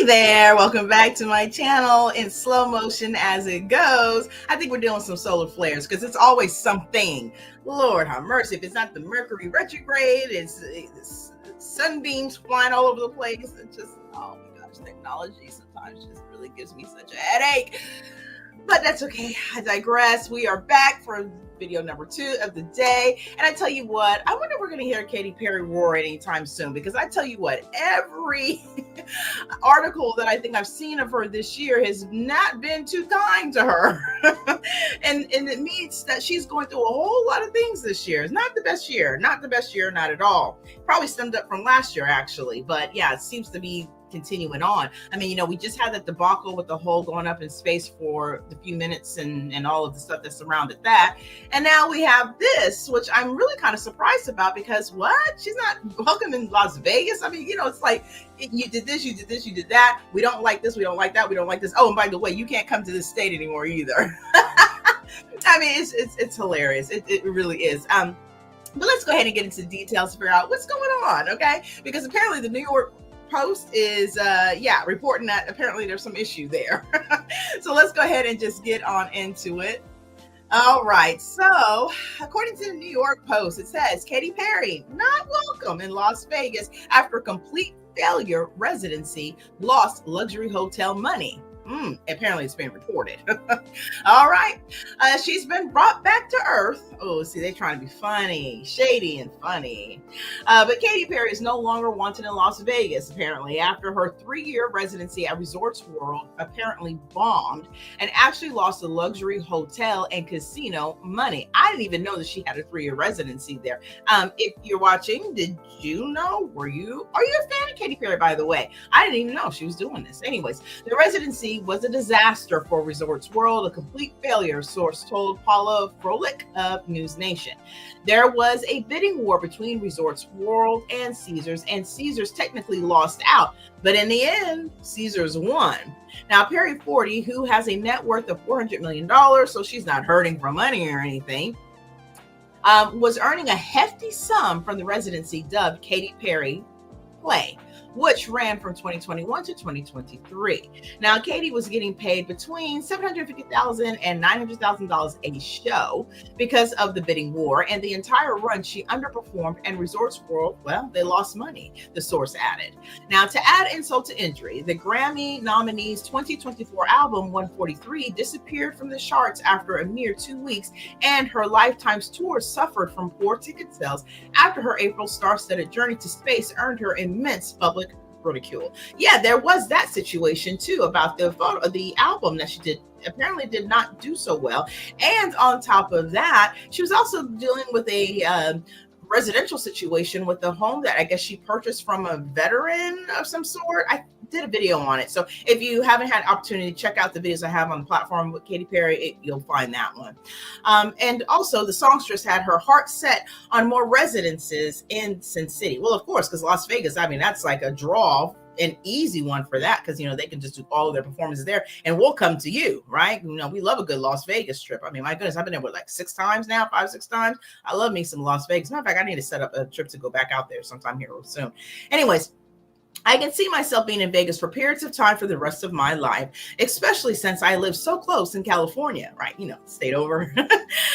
there, welcome back to my channel in slow motion as it goes. I think we're doing some solar flares because it's always something. Lord have mercy, if it's not the Mercury retrograde, it's sunbeams flying all over the place. It's just, oh my gosh, technology sometimes just really gives me such a headache. But that's okay, I digress. We are back for video number 2 of the day. And I tell you what, I wonder if we're going to hear Katy Perry roar anytime soon, because I tell you what, every article that I think I've seen of her this year has not been too kind to her. and it means that she's going through a whole lot of things this year. It's not the best year, not at all. Probably stemmed up from last year, actually. But yeah, it seems to be continuing on. I mean, we just had that debacle with the whole going up in space for the few minutes and all of the stuff that surrounded that. And now we have this, which I'm really kind of surprised about, because what? She's not welcome in Las Vegas. I mean, it's like, you did this, you did this, you did that. We don't like this, we don't like that, we don't like this. Oh, and by the way, you can't come to this state anymore either. I mean, it's hilarious. It really is. But let's go ahead and get into the details to figure out what's going on, okay? Because apparently the New York Post is reporting that apparently there's some issue there. So let's go ahead and just get on into it. All right, so according to the New York Post, it says Katy Perry not welcome in Las Vegas after complete failure residency, lost luxury hotel money. Apparently it's been reported. All right. She's been brought back to earth. Oh, see, they're trying to be funny, shady and funny. But Katy Perry is no longer wanted in Las Vegas, apparently, after her 3-year residency at Resorts World apparently bombed and actually lost the luxury hotel and casino money. I didn't even know that she had a 3-year residency there. If you're watching, did you know? Are you a fan of Katy Perry, by the way? I didn't even know she was doing this. Anyways, the residency was a disaster for Resorts World, a complete failure, source told Paula Froelich of News Nation. There was a bidding war between Resorts World and Caesars technically lost out, but in the end, Caesars won. Now, Perry 40, who has a net worth of $400 million, so she's not hurting for money or anything, was earning a hefty sum from the residency dubbed Katy Perry Play, which ran from 2021 to 2023. Now, Katy was getting paid between $750,000 and $900,000 a show because of the bidding war, and the entire run she underperformed, and Resorts World, well, they lost money, the source added. Now, to add insult to injury, the Grammy nominee's 2024 album 143 disappeared from the charts after a mere 2 weeks, and her Lifetime's tour suffered from poor ticket sales after her April star-studded journey to space earned her immense public ridicule. Yeah, there was that situation too about the album that she apparently did not do so well. And on top of that, she was also dealing with a residential situation with the home that I guess she purchased from a veteran of some sort. I did a video on it. So if you haven't had opportunity to check out the videos I have on the platform with Katy Perry, you'll find that one. And also the songstress had her heart set on more residences in Sin City. Well, of course, because Las Vegas, I mean, that's like a draw, an easy one for that, because they can just do all of their performances there and we'll come to you, right? We love a good Las Vegas trip. I mean, my goodness, I've been there like 6 times now, 6 times. I love me some Las Vegas. Matter of fact, I need to set up a trip to go back out there sometime here real soon. Anyways, I can see myself being in Vegas for periods of time for the rest of my life, especially since I live so close in California, right? State over.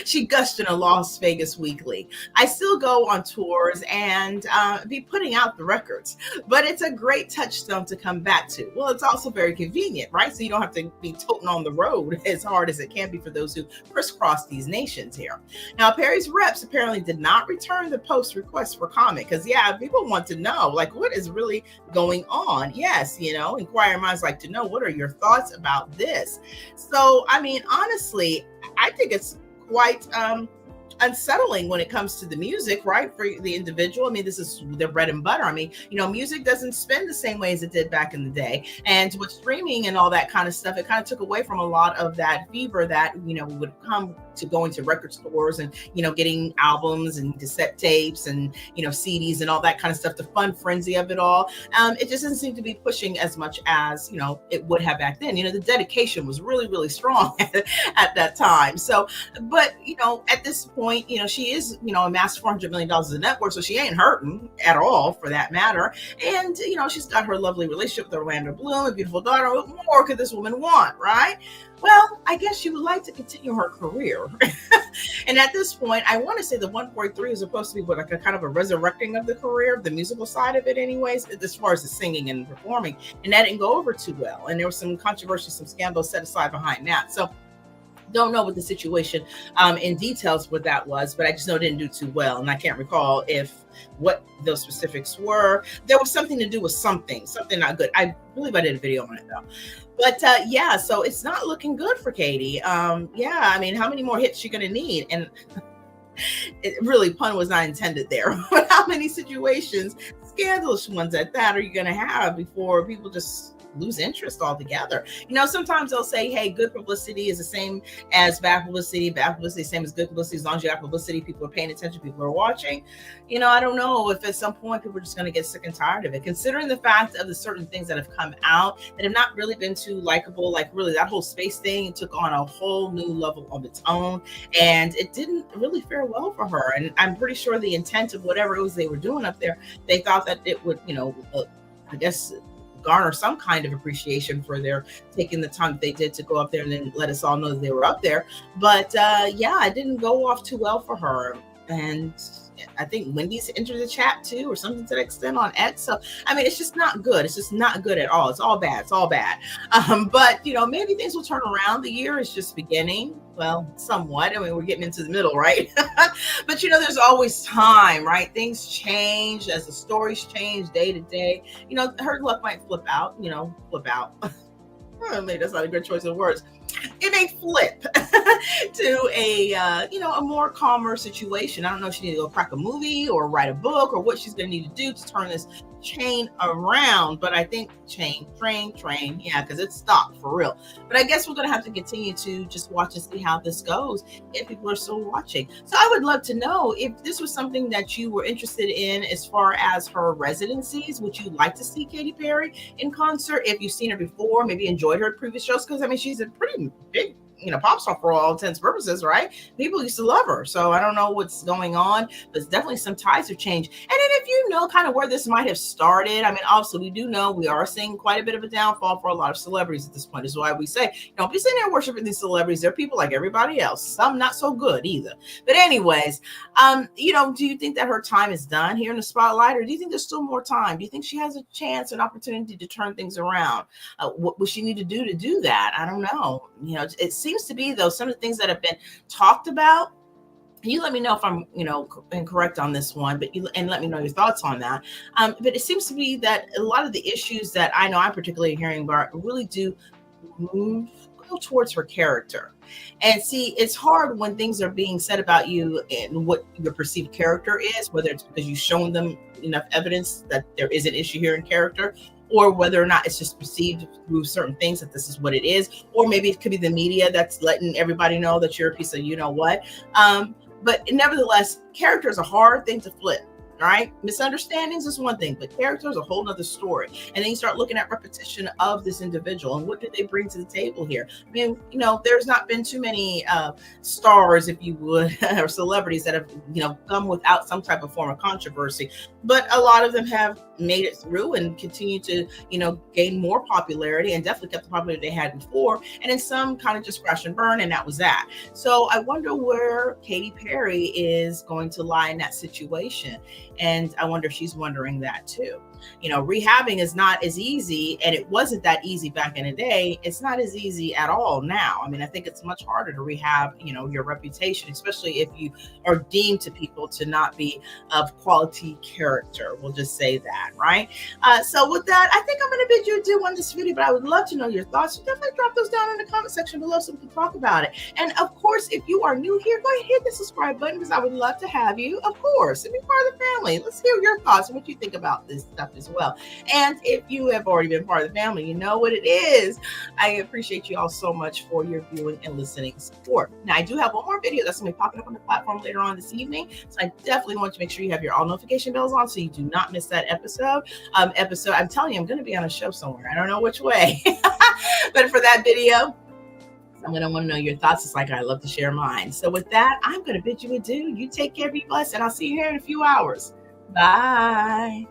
She gushed in a Las Vegas Weekly. I still go on tours and be putting out the records, but it's a great touchstone to come back to. Well, it's also very convenient, right? So you don't have to be toting on the road as hard as it can be for those who crisscross these nations here. Now, Perry's reps apparently did not return the Post request for comment because, yeah, people want to know, like, what is really going on? Yes, inquiring minds like to know, what are your thoughts about this? So, I mean, honestly, I think it's quite unsettling when it comes to the music, right? For the individual. I mean, this is their bread and butter. I mean, music doesn't spend the same way as it did back in the day. And with streaming and all that kind of stuff, it kind of took away from a lot of that fever that, would come to going to record stores and, getting albums and cassette tapes and, CDs and all that kind of stuff, the fun frenzy of it all. It just doesn't seem to be pushing as much as, it would have back then. The dedication was really, really strong at that time. So, but, at this point, point, she is, amassed $400 million in net worth, so she ain't hurting at all for that matter. And, she's got her lovely relationship with Orlando Bloom, a beautiful daughter. What more could this woman want, right? Well, I guess she would like to continue her career. And at this point, I want to say the 143 is supposed to be like a kind of a resurrecting of the career, the musical side of it anyways, as far as the singing and performing. And that didn't go over too well. And there was some controversy, some scandals set aside behind that. So don't know what the situation in details what that was, but I just know it didn't do too well. And I can't recall what those specifics were. There was something to do with something not good. I believe I did a video on it though. But yeah, so it's not looking good for Katy. Yeah, I mean, how many more hits she gonna need? And really, pun was not intended there. But how many situations, scandalous ones at that, are you gonna have before people just lose interest altogether? Sometimes they'll say, hey, good publicity is the same as bad publicity is the same as good publicity. As long as you have publicity, people are paying attention, people are watching. I don't know if at some point people are just going to get sick and tired of it, considering the fact of the certain things that have come out that have not really been too likable. Like really that whole space thing took on a whole new level of its own, and it didn't really fare well for her. And I'm pretty sure the intent of whatever it was they were doing up there, they thought that it would, I guess, garner some kind of appreciation for their taking the time that they did to go up there and then let us all know that they were up there. But yeah, it didn't go off too well for her. And I think Wendy's entered the chat too, or something to that extent on X. So, I mean, it's just not good. It's just not good at all. It's all bad. It's all bad. But, maybe things will turn around. The year is just beginning. Well, somewhat. I mean, we're getting into the middle, right? But, there's always time, right? Things change as the stories change day to day. Her luck might flip out, flip out. Maybe that's not a good choice of words. It may flip to a more calmer situation. I don't know if she needs to go crack a movie or write a book or what she's going to need to do to turn this chain around. But I think train, yeah, because it stopped for real. But I guess we're going to have to continue to just watch and see how this goes if people are still watching. So I would love to know if this was something that you were interested in as far as her residencies. Would you like to see Katy Perry in concert? If you've seen her before, maybe enjoyed her previous shows, because I mean, she's a pretty big pop star for all intents and purposes, right? People used to love her. So I don't know what's going on, but definitely some ties have changed. And then if you know kind of where this might have started, I mean, also we do know we are seeing quite a bit of a downfall for a lot of celebrities at this point. Is why we say, don't be sitting there worshiping these celebrities. They're people like everybody else. Some not so good either. But anyways, do you think that her time is done here in the spotlight, or do you think there's still more time? Do you think she has a chance, an opportunity to turn things around? What would she need to do that? I don't know. It seems to be, though, some of the things that have been talked about. You let me know if I'm, incorrect on this one, and let me know your thoughts on that. But it seems to be that a lot of the issues that I know I'm particularly hearing about really do go towards her character. And see, it's hard when things are being said about you and what your perceived character is, whether it's because you've shown them enough evidence that there is an issue here in character, or whether or not it's just perceived through certain things that this is what it is, or maybe it could be the media that's letting everybody know that you're a piece of what. But nevertheless, character is a hard thing to flip. Right? Misunderstandings is one thing, but character is a whole nother story. And then you start looking at repetition of this individual and what did they bring to the table here? I mean, there's not been too many stars, if you would, or celebrities that have, come without some type of form of controversy. But a lot of them have made it through and continue to, gain more popularity, and definitely kept the popularity they had before. And then some kind of just crash and burn, and that was that. So I wonder where Katy Perry is going to lie in that situation. And I wonder if she's wondering that too. Rehabbing is not as easy, and it wasn't that easy back in the day. It's not as easy at all now. I mean, I think it's much harder to rehab, your reputation, especially if you are deemed to people to not be of quality character. We'll just say that, right? So with that, I think I'm going to bid you adieu on this video, but I would love to know your thoughts. So definitely drop those down in the comment section below so we can talk about it. And of course, if you are new here, go ahead and hit the subscribe button, because I would love to have you, of course, and be part of the family. Let's hear your thoughts and what you think about this stuff as well. And if you have already been part of the family, you know what it is. I appreciate you all so much for your viewing and listening support. Now, I do have one more video that's going to be popping up on the platform later on this evening. So I definitely want to make sure you have your all notification bells on so you do not miss that episode. I'm telling you, I'm going to be on a show somewhere. I don't know which way. But for that video, I'm going to want to know your thoughts. It's like I love to share mine. So with that, I'm going to bid you adieu. You take care, be blessed, and I'll see you here in a few hours. Bye.